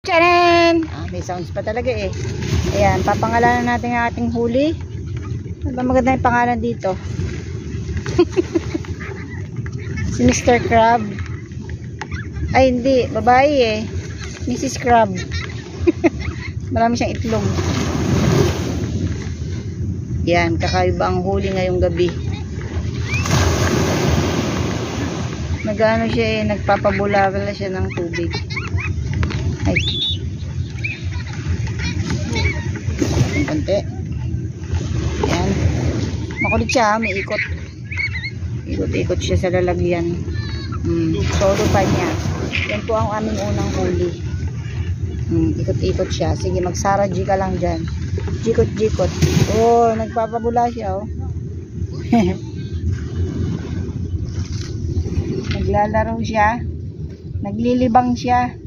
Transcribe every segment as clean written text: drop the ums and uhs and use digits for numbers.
Tcharan! May sounds pa talaga eh. Ayan, papangalanan natin ang ating huli. Ano ba maganda yung pangalan dito? Si Mr. Crab. Ay hindi, babae eh. Mrs. Crab. Marami siyang itlog. Yan, kakaiba ang huli ngayong gabi. Nagano siya eh, nagpapabula-bula siya ng tubig. Ay. Konti. Yan. Makulit siya, may ikot. Ikot-ikot siya sa lalagyan. Solo pa niya. Yan po ang aming unang huli. Ikot-ikot siya. Sige, magsara G ka lang dyan. Jikot-jikot. Oh, nagpapabula siya oh. Naglalaro siya. Naglilibang siya.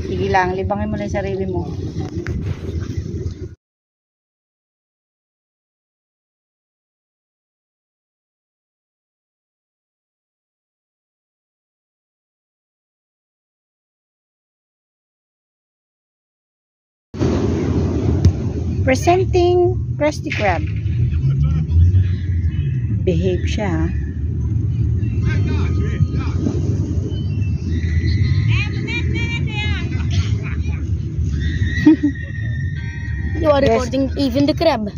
Sige lang, libangin mo lang yung sarili mo. Presenting Krusty Krab. Behave siya. You are recording even the crab.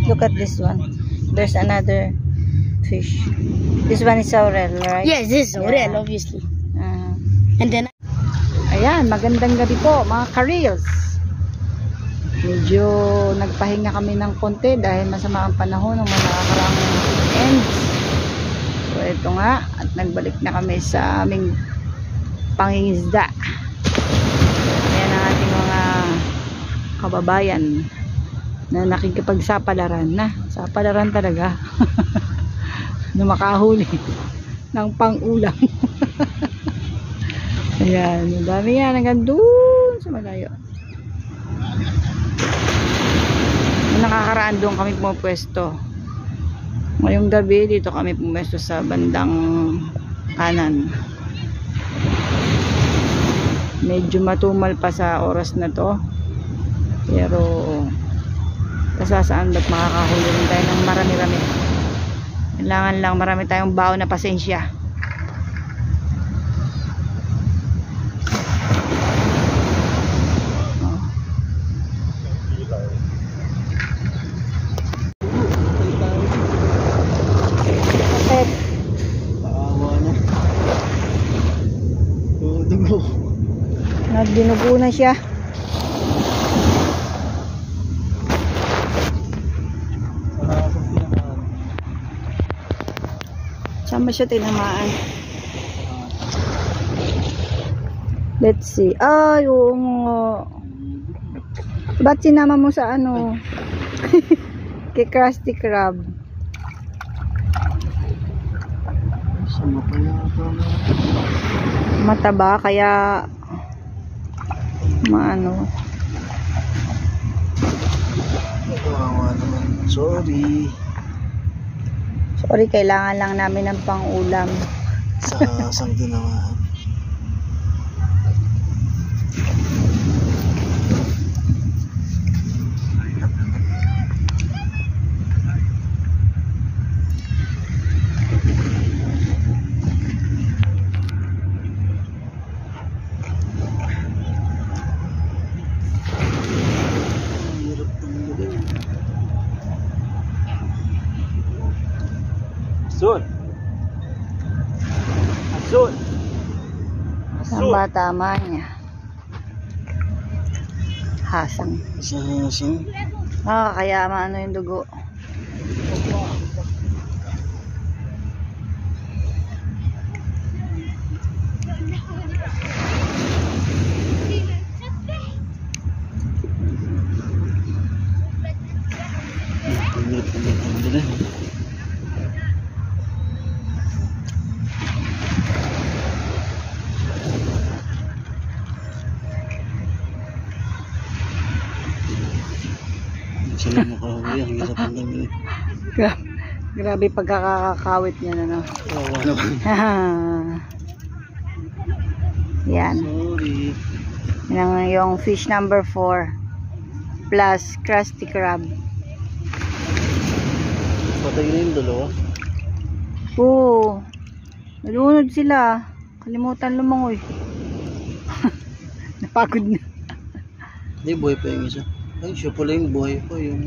Look at this one. There's another fish. This one is sorrel, right? Yes, this is sorrel, obviously. And then, ayan, magandang gabi po mga ka-reels. Medyo nagpahinga kami ng konti dahil masama ang panahon ng mga nakakaraang ends. So ito nga, at nagbalik na kami sa aming pangingisda. Ayan ang ating mga kababayan na nakikipagsapalaran na. Sapalaran talaga. Na makahuli ng pang-ulam. Ayan, ang dami yan hanggang doon sa malayo. Nakakaraan doon kami pumapwesto. Ngayong gabi dito kami pumapwesto sa bandang kanan. Medyo matumal pa sa oras na to, pero kasasaan ba't makakahuli rin tayo ng marami-rami. Kailangan lang marami tayong bao na pasensya. Nagdinugo na siya. Sama siya tinamaan. Let's see. Ay, oo nga. Ba't sinama mo sa ano? Kay Krusty Krab. Mataba kaya maano. Sorry. Sorry, kailangan lang namin ng pang-ulam. Sa sang tinamaan. Asun. Asun. Ang bata niya. Hasang. Hasang. Kaya maano yung dugo. Sila makahuli, ang hirap ang gabi. Grabe pagkakakawit niya na, no? Oo naman. Yan. Sorry. Yan yung fish number 4 plus crusty crab. Patay na yung dalawa. Oo. Nalunod sila. Kalimutan lumangoy. Napagod na. Hindi, buhay pa yung isa. Ay, siya pala yung buhay pa. Yung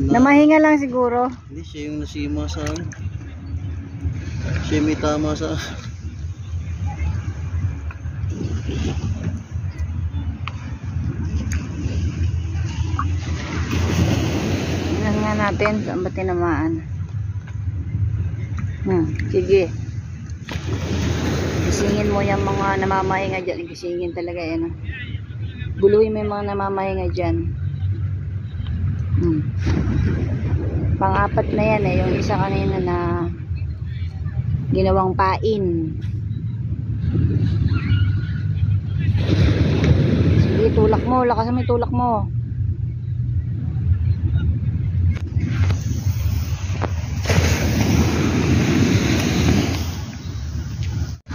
Namahinga lang siguro. Hindi, siya yung nasima sa ano. Siya may tama sa... Tingnan nga natin saan ba tinamaan. Sige. Gisingin mo yung mga namamahinga dyan. Gisingin talaga yan. Buluhin mo yung mga namamahinga dyan. Pang-apat na yan eh. Yung isa kanina na ginawang pain. Sige, tulak mo. Lakas mo yung tulak mo.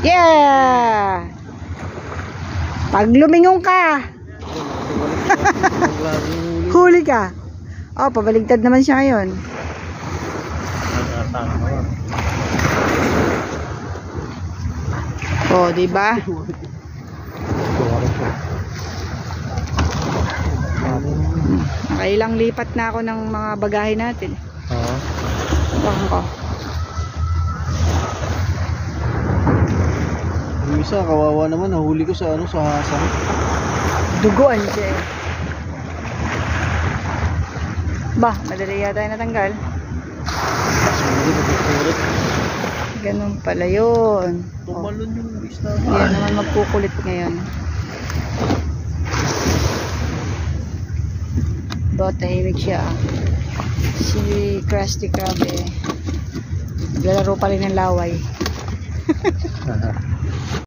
Yeah! Pag lumingon ka, huli ka. Oh, pabaligtad naman siya ngayon. Oh, di ba? Nakailang lipat na ako ng mga bagahe natin. Bakit ko? Yung isa, kawawa naman. Nahuli ko sa ano, sa hasang. Duguan siya eh. Bah, madali yata yung natanggal. Hindi, magkukulit. Ganun pala yun. Tumalon yung isda. Yan naman magkukulit ngayon. Ba, tahimik siya ah. Si Krusty Krab eh. Naglalaro pa rin ng laway.